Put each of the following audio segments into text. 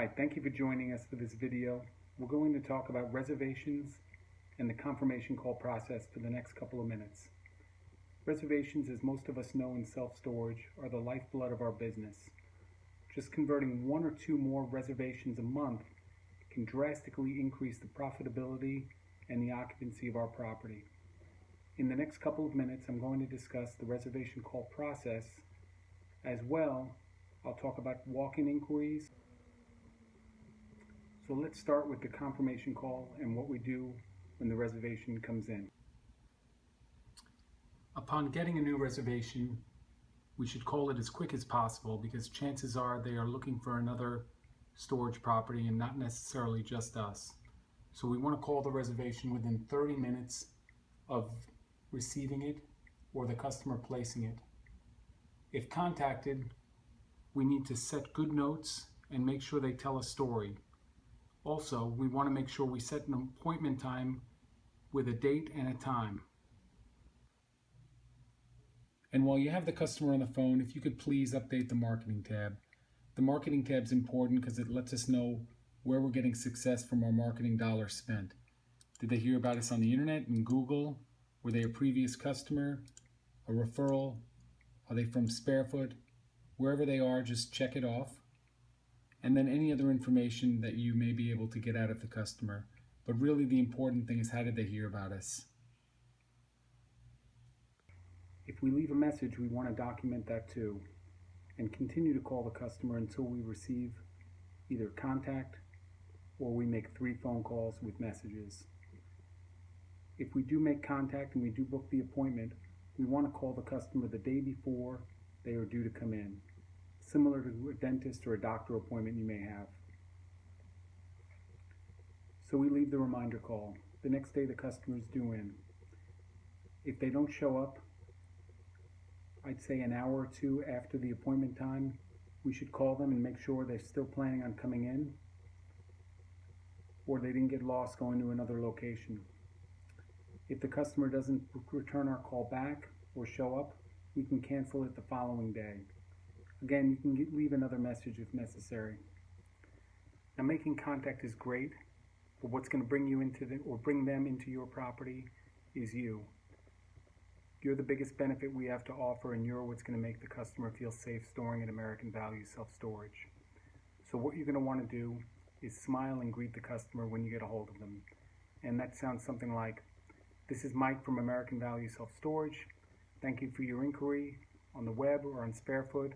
Hi, thank you for joining us for this video. We're going to talk about reservations and the confirmation call process for the next couple of minutes. Reservations, as most of us know in self-storage, are the lifeblood of our business. Just converting one or two more reservations a month can drastically increase the profitability and the occupancy of our property. In the next couple of minutes, I'm going to discuss the reservation call process. As well, I'll talk about walk-in inquiries. So let's start with the confirmation call and what we do when the reservation comes in. Upon getting a new reservation, we should call it as quick as possible because chances are they are looking for another storage property and not necessarily just us. So we want to call the reservation within 30 minutes of receiving it or the customer placing it. If contacted, we need to set good notes and make sure they tell a story. Also, we want to make sure we set an appointment time with a date and a time. And while you have the customer on the phone, if you could please update the marketing tab. The marketing tab is important because it lets us know where we're getting success from our marketing dollars spent. Did they hear about us on the internet and Google? Were they a previous customer? A referral? Are they from Sparefoot? Wherever they are, just check it off. And then any other information that you may be able to get out of the customer. But really the important thing is, how did they hear about us? If we leave a message, we want to document that too, and continue to call the customer until we receive either contact or we make 3 phone calls with messages. If we do make contact and we do book the appointment, we want to call the customer the day before they are due to come in, similar to a dentist or a doctor appointment you may have. So we leave the reminder call. The next day the customer is due in. If they don't show up, I'd say an hour or two after the appointment time, we should call them and make sure they're still planning on coming in, or they didn't get lost going to another location. If the customer doesn't return our call back or show up, we can cancel it the following day. Again, you can leave another message if necessary. Now, making contact is great, but what's going to bring you into bring them into your property is you. You're the biggest benefit we have to offer, and you're what's going to make the customer feel safe storing at American Value Self-Storage. So what you're going to want to do is smile and greet the customer when you get a hold of them. And that sounds something like, "This is Mike from American Value Self-Storage. Thank you for your inquiry on the web or on Sparefoot,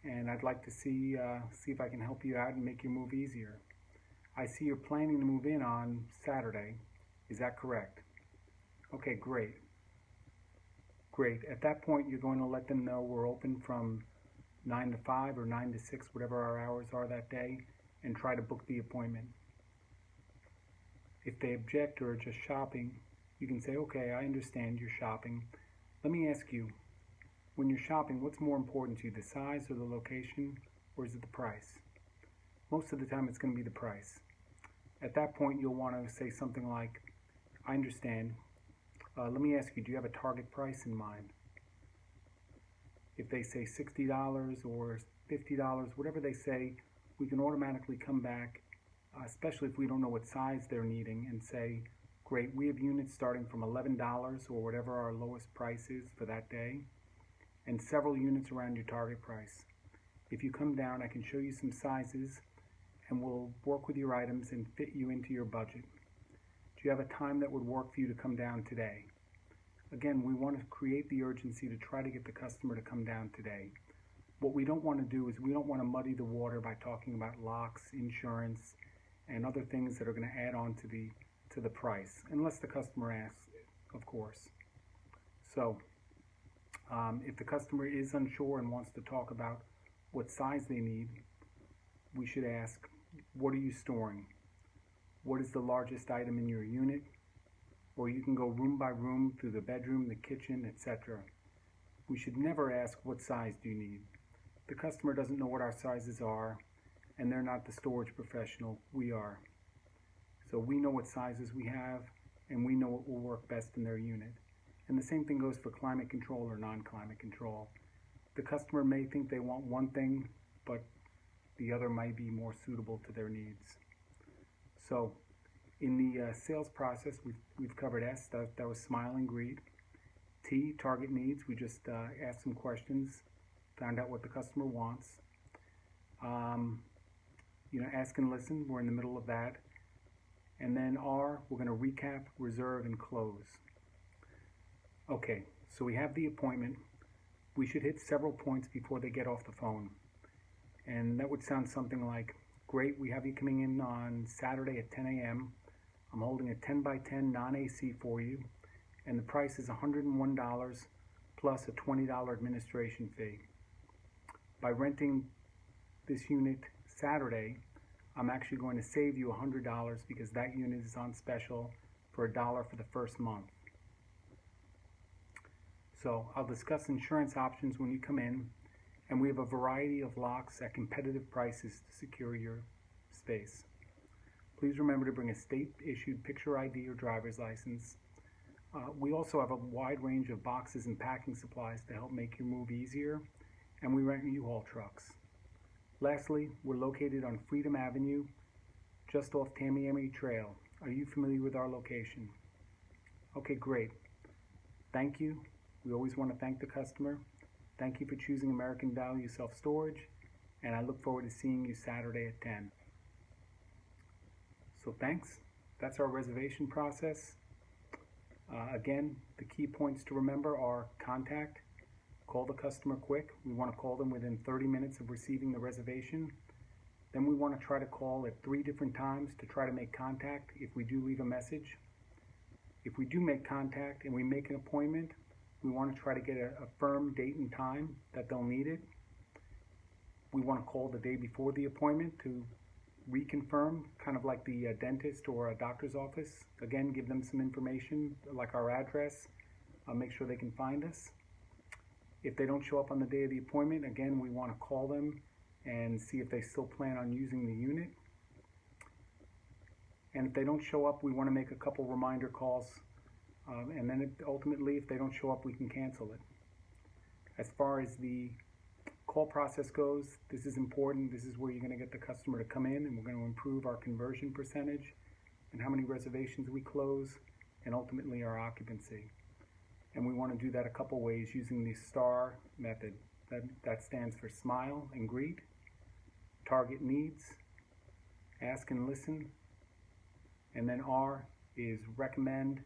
and I'd like to see if I can help you out and make your move easier. I see you're planning to move in on Saturday. Is that correct? Okay, great. Great. At that point, you're going to let them know we're open from 9 to 5 or 9 to 6, whatever our hours are that day, and try to book the appointment. If they object or are just shopping, you can say, okay, I understand you're shopping. Let me ask you, when you're shopping, what's more important to you, the size or the location, or is it the price? Most of the time, it's going to be the price. At that point, you'll want to say something like, I understand. Let me ask you, do you have a target price in mind? If they say $60 or $50, whatever they say, we can automatically come back, especially if we don't know what size they're needing, and say, great, we have units starting from $11 or whatever our lowest price is for that day, and several units around your target price. If you come down, I can show you some sizes, and we'll work with your items and fit you into your budget. Do you have a time that would work for you to come down today? Again, we want to create the urgency to try to get the customer to come down today. What we don't want to do is we don't want to muddy the water by talking about locks, insurance, and other things that are going to add on to the price, unless the customer asks, of course. So, if the customer is unsure and wants to talk about what size they need, we should ask, what are you storing? What is the largest item in your unit? Or you can go room by room through the bedroom, the kitchen, etc. We should never ask, what size do you need? The customer doesn't know what our sizes are, and they're not the storage professional, we are. So we know what sizes we have, and we know what will work best in their unit. And the same thing goes for climate control or non-climate control. The customer may think they want one thing, but the other might be more suitable to their needs. So in the sales process, we've covered S, that was smile and greet. T, target needs, we just asked some questions, found out what the customer wants. Ask and listen, we're in the middle of that. And then R, we're going to recap, reserve, and close. Okay, so we have the appointment. We should hit several points before they get off the phone. And that would sound something like, great, we have you coming in on Saturday at 10 a.m. I'm holding a 10 by 10 non-AC for you, and the price is $101 plus a $20 administration fee. By renting this unit Saturday, I'm actually going to save you $100 because that unit is on special for $1 for the first month. So I'll discuss insurance options when you come in, and we have a variety of locks at competitive prices to secure your space. Please remember to bring a state-issued picture ID or driver's license. We also have a wide range of boxes and packing supplies to help make your move easier, and we rent U-Haul trucks. Lastly, we're located on Freedom Avenue, just off Tamiami Trail. Are you familiar with our location? Okay, great. Thank you. We always want to thank the customer. Thank you for choosing American Value Self-Storage, and I look forward to seeing you Saturday at 10. So thanks. That's our reservation process. Again, the key points to remember are contact. Call the customer quick. We want to call them within 30 minutes of receiving the reservation. Then we want to try to call at 3 different times to try to make contact if we do leave a message. If we do make contact and we make an appointment, we want to try to get a firm date and time that they'll need it. We want to call the day before the appointment to reconfirm, kind of like the dentist or a doctor's office. Again, give them some information like our address, make sure they can find us. If they don't show up on the day of the appointment, again, we want to call them and see if they still plan on using the unit. And if they don't show up, we want to make a couple reminder calls. And then ultimately, if they don't show up, we can cancel it. As far as the call process goes, this is important. This is where you're going to get the customer to come in, and we're going to improve our conversion percentage and how many reservations we close, and ultimately our occupancy. And we want to do that a couple ways using the STAR method. That stands for smile and greet, target needs, ask and listen, and then R is recommend,